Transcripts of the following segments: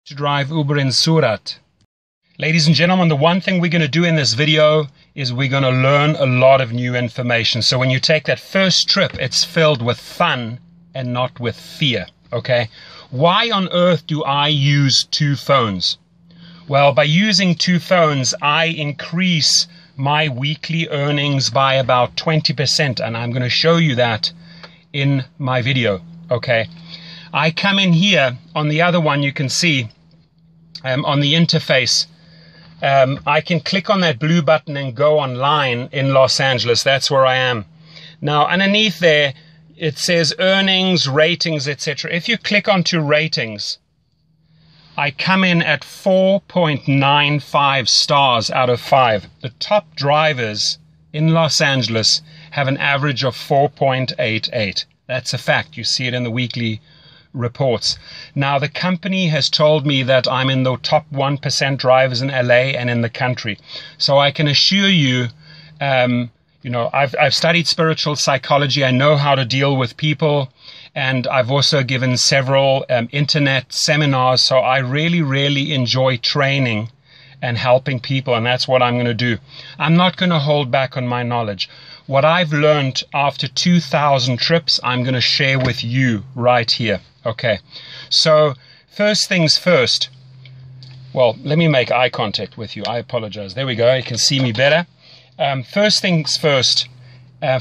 To drive Uber in Surat. Ladies and gentlemen, the one thing we're going to do in this video is we're going to learn a lot of new information. So when you take that first trip, it's filled with fun and not with fear, okay? Why on earth do I use two phones? Well, by using two phones, I increase my weekly earnings by about 20%, and I'm going to show you that in my video, okay? I come in here, on the other one you can see, on the interface, I can click on that blue button and go online in Los Angeles. That's where I am. Now, underneath there, it says earnings, ratings, etc. If you click onto ratings, I come in at 4.95 stars out of 5. The top drivers in Los Angeles have an average of 4.88. That's a fact. You see it in the weekly reports. Now, the company has told me that I'm in the top 1% drivers in LA and in the country. So I can assure you, I've studied spiritual psychology. I know how to deal with people, and I've also given several internet seminars. So I really, really enjoy training and helping people, and that's what I'm going to do. I'm not going to hold back on my knowledge. What I've learned after 2,000 trips, I'm going to share with you right here. Okay, so first things first. Well, let me make eye contact with you. I apologize. There we go. You can see me better. First things first,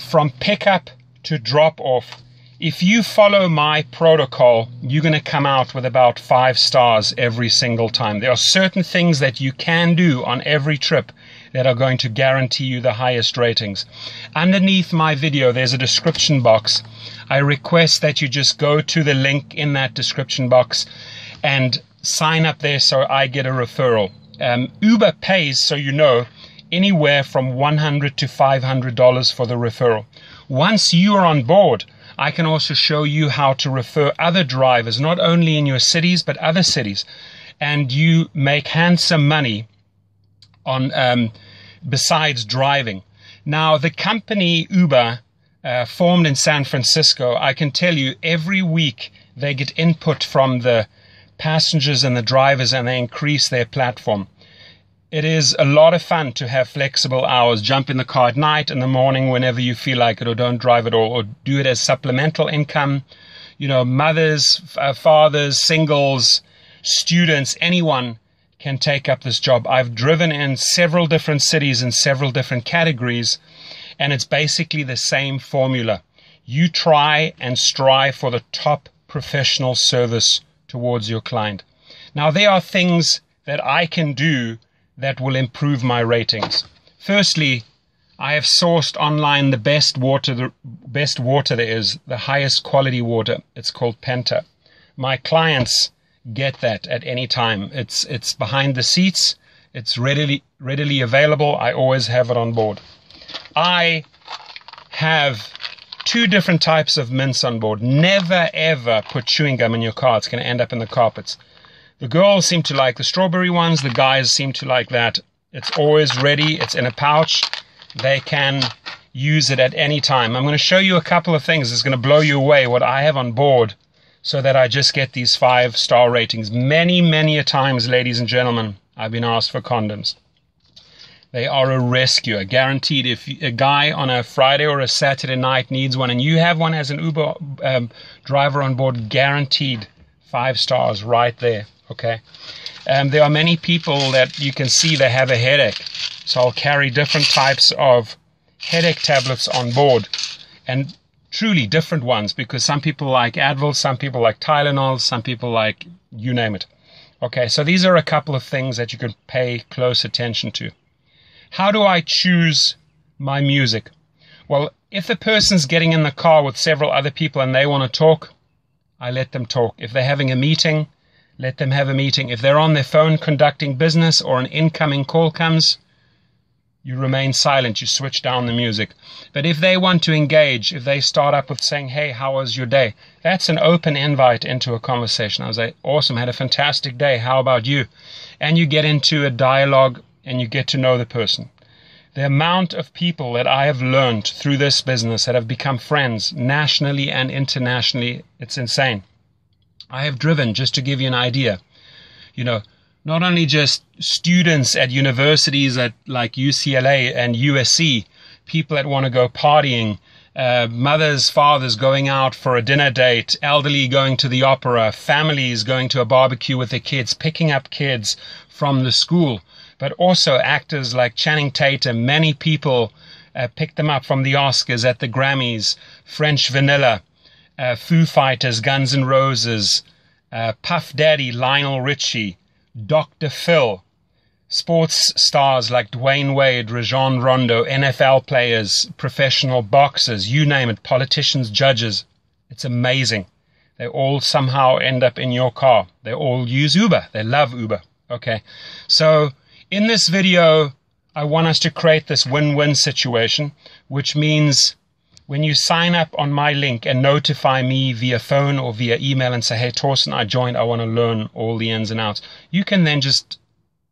from pickup to drop off, if you follow my protocol, you're going to come out with about 5 stars every single time. There are certain things that you can do on every trip that are going to guarantee you the highest ratings. Underneath my video, there's a description box. I request that you just go to the link in that description box and sign up there so I get a referral. Uber pays, so you know, anywhere from $100 to $500 for the referral. Once you are on board, I can also show you how to refer other drivers, not only in your cities, but other cities. And you make handsome money on besides driving. Now, the company Uber, formed in San Francisco, I can tell you every week they get input from the passengers and the drivers, and they increase their platform. It is a lot of fun to have flexible hours. Jump in the car at night, in the morning, whenever you feel like it, or don't drive at all, or do it as supplemental income. You know, mothers, fathers, singles, students, anyone can take up this job. I've driven in several different cities in several different categories, and it's basically the same formula. You try and strive for the top professional service towards your client. Now, there are things that I can do that will improve my ratings. Firstly, I have sourced online the best water there is, the highest quality water. It's called Penta. My clients get that at any time. It's behind the seats. It's readily available. I always have it on board. I have 2 different types of mints on board. Never ever put chewing gum in your car. It's going to end up in the carpets. The girls seem to like the strawberry ones. The guys seem to like that. It's always ready. It's in a pouch. They can use it at any time. I'm going to show you a couple of things. It's going to blow you away what I have on board so that I just get these 5-star ratings. Many, many a times, ladies and gentlemen, I've been asked for condoms. They are a rescue, guaranteed. If a guy on a Friday or a Saturday night needs one and you have one as an Uber driver on board, guaranteed 5 stars right there, okay? There are many people that you can see they have a headache. So I'll carry different types of headache tablets on board, and truly different ones, because some people like Advil, some people like Tylenol, some people like you name it. Okay, so these are a couple of things that you can pay close attention to. How do I choose my music? Well, if the person's getting in the car with several other people and they want to talk, I let them talk. If they're having a meeting, let them have a meeting. If they're on their phone conducting business or an incoming call comes, you remain silent, you switch down the music. But if they want to engage, if they start up with saying, hey, how was your day? That's an open invite into a conversation. I was like, awesome, had a fantastic day. How about you? And you get into a dialogue and you get to know the person. The amount of people that I have learned through this business that have become friends nationally and internationally, it's insane. I have driven, just to give you an idea, not only just students at universities at like UCLA and USC, people that want to go partying, mothers, fathers going out for a dinner date, elderly going to the opera, families going to a barbecue with their kids, picking up kids from the school, but also actors like Channing Tatum. Many people picked them up from the Oscars, at the Grammys, French Vanilla, Foo Fighters, Guns N' Roses, Puff Daddy, Lionel Richie, Dr. Phil, sports stars like Dwayne Wade, Rajon Rondo, NFL players, professional boxers, you name it, politicians, judges. It's amazing. They all somehow end up in your car. They all use Uber. They love Uber. Okay. So in this video, I want us to create this win-win situation, which means when you sign up on my link and notify me via phone or via email and say, hey, Torsten, I joined, I want to learn all the ins and outs, you can then just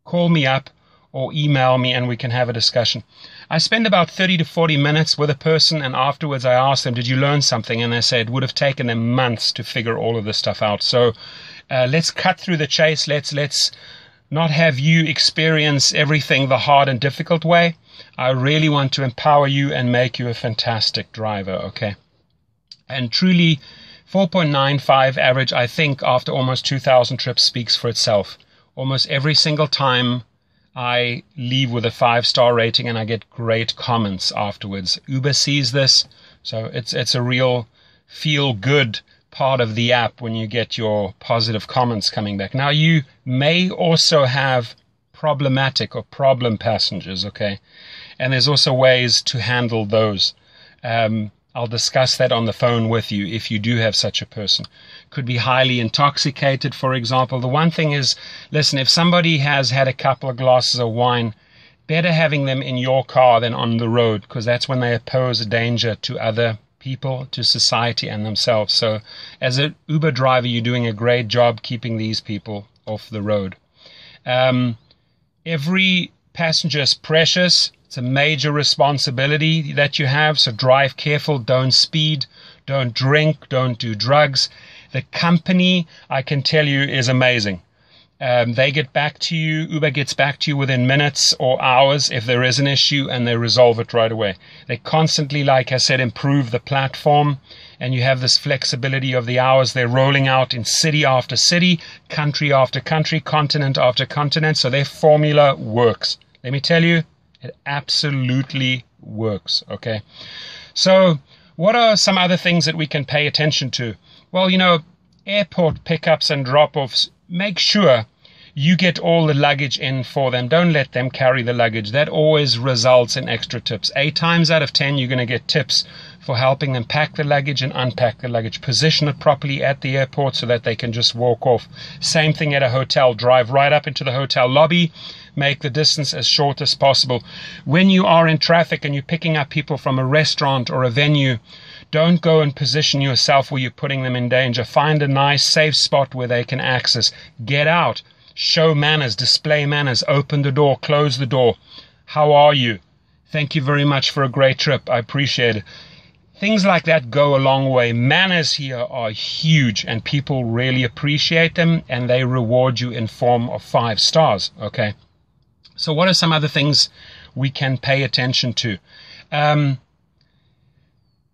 call me up or email me and we can have a discussion. I spend about 30 to 40 minutes with a person, and afterwards I ask them, did you learn something? And they say it would have taken them months to figure all of this stuff out. So let's cut through the chase. Let's not have you experience everything the hard and difficult way. I really want to empower you and make you a fantastic driver, okay? And truly, 4.95 average, I think, after almost 2,000 trips speaks for itself. Almost every single time I leave with a 5-star rating and I get great comments afterwards. Uber sees this, so it's a real feel-good part of the app when you get your positive comments coming back. Now, you may also have problematic or problem passengers, okay? And there's also ways to handle those. I'll discuss that on the phone with you if you do have such a person. Could be highly intoxicated, for example. The one thing is, listen, if somebody has had a couple of glasses of wine, better having them in your car than on the road, because that's when they pose a danger to other people, to society and themselves. So as an Uber driver, you're doing a great job keeping these people off the road. Every passenger is precious. It's a major responsibility that you have, so drive careful, don't speed, don't drink, don't do drugs. The company, I can tell you, is amazing. They get back to you, Uber gets back to you within minutes or hours if there is an issue, and they resolve it right away. They constantly, like I said, improve the platform, and you have this flexibility of the hours. They're rolling out in city after city, country after country, continent after continent, so their formula works. Let me tell you, it absolutely works, okay? So what are some other things that we can pay attention to? Well, airport pickups and drop-offs, make sure you get all the luggage in for them. Don't let them carry the luggage. That always results in extra tips. 8 times out of 10, you're going to get tips for helping them pack the luggage and unpack the luggage. Position it properly at the airport so that they can just walk off. Same thing at a hotel. Drive right up into the hotel lobby. Make the distance as short as possible. When you are in traffic and you're picking up people from a restaurant or a venue, don't go and position yourself where you're putting them in danger. Find a nice, safe spot where they can access. Get out. Show manners. Display manners. Open the door. Close the door. How are you? Thank you very much for a great trip. I appreciate it. Things like that go a long way. Manners here are huge, and people really appreciate them, and they reward you in form of 5 stars. Okay. So what are some other things we can pay attention to?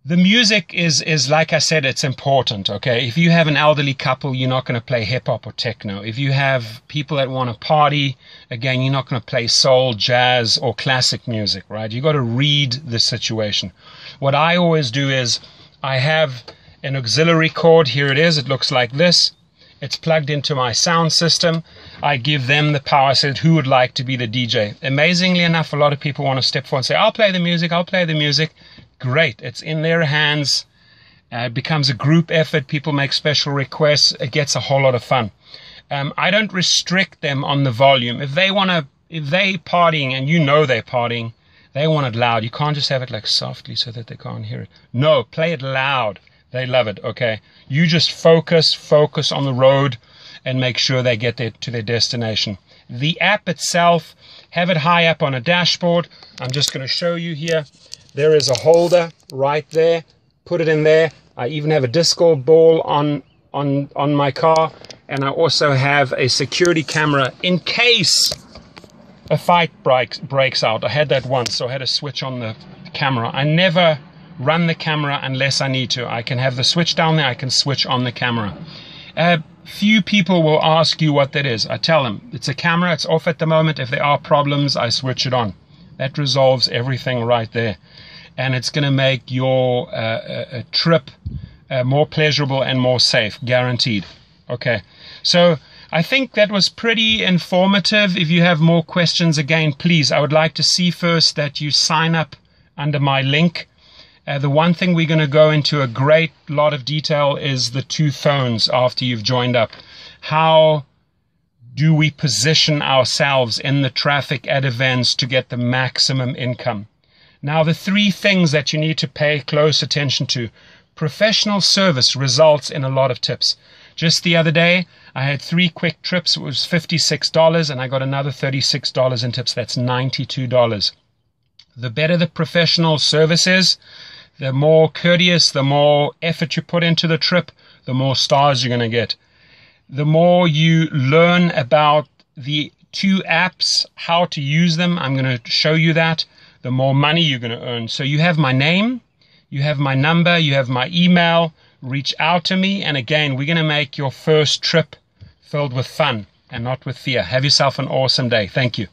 The music is, like I said, it's important, okay? If you have an elderly couple, you're not going to play hip-hop or techno. If you have people that want to party, again, you're not going to play soul, jazz, or classic music, right? You've got to read the situation. What I always do is I have an auxiliary cord. Here it is. It looks like this. It's plugged into my sound system. I give them the power. I said, who would like to be the DJ? Amazingly enough, a lot of people want to step forward and say, I'll play the music, I'll play the music. Great. It's in their hands. It becomes a group effort. People make special requests. It gets a whole lot of fun. I don't restrict them on the volume. If they partying and you know they're partying, they want it loud. You can't just have it like softly so that they can't hear it. No, play it loud. They love it, okay? You just focus on the road and make sure they get to their destination. The app itself, have it high up on a dashboard. I'm just going to show you here. There is a holder right there. Put it in there. I even have a disco ball on my car. And I also have a security camera in case a fight breaks out. I had that once, so I had to switch on the camera. I never run the camera unless I need to. I can have the switch down there, I can switch on the camera. Few people will ask you what that is. I tell them, it's a camera, it's off at the moment. If there are problems, I switch it on. That resolves everything right there. And it's going to make your trip more pleasurable and more safe, guaranteed. Okay, so I think that was pretty informative. If you have more questions, again, please, I would like to see first that you sign up under my link. The one thing we're going to go into a great lot of detail is the 2 phones after you've joined up. How do we position ourselves in the traffic at events to get the maximum income? Now, the 3 things that you need to pay close attention to. Professional service results in a lot of tips. Just the other day, I had 3 quick trips. It was $56, and I got another $36 in tips. That's $92. The better the professional service is, the more courteous, the more effort you put into the trip, the more stars you're going to get. The more you learn about the 2 apps, how to use them, I'm going to show you that, the more money you're going to earn. So you have my name, you have my number, you have my email. Reach out to me, and again, we're going to make your first trip filled with fun and not with fear. Have yourself an awesome day. Thank you.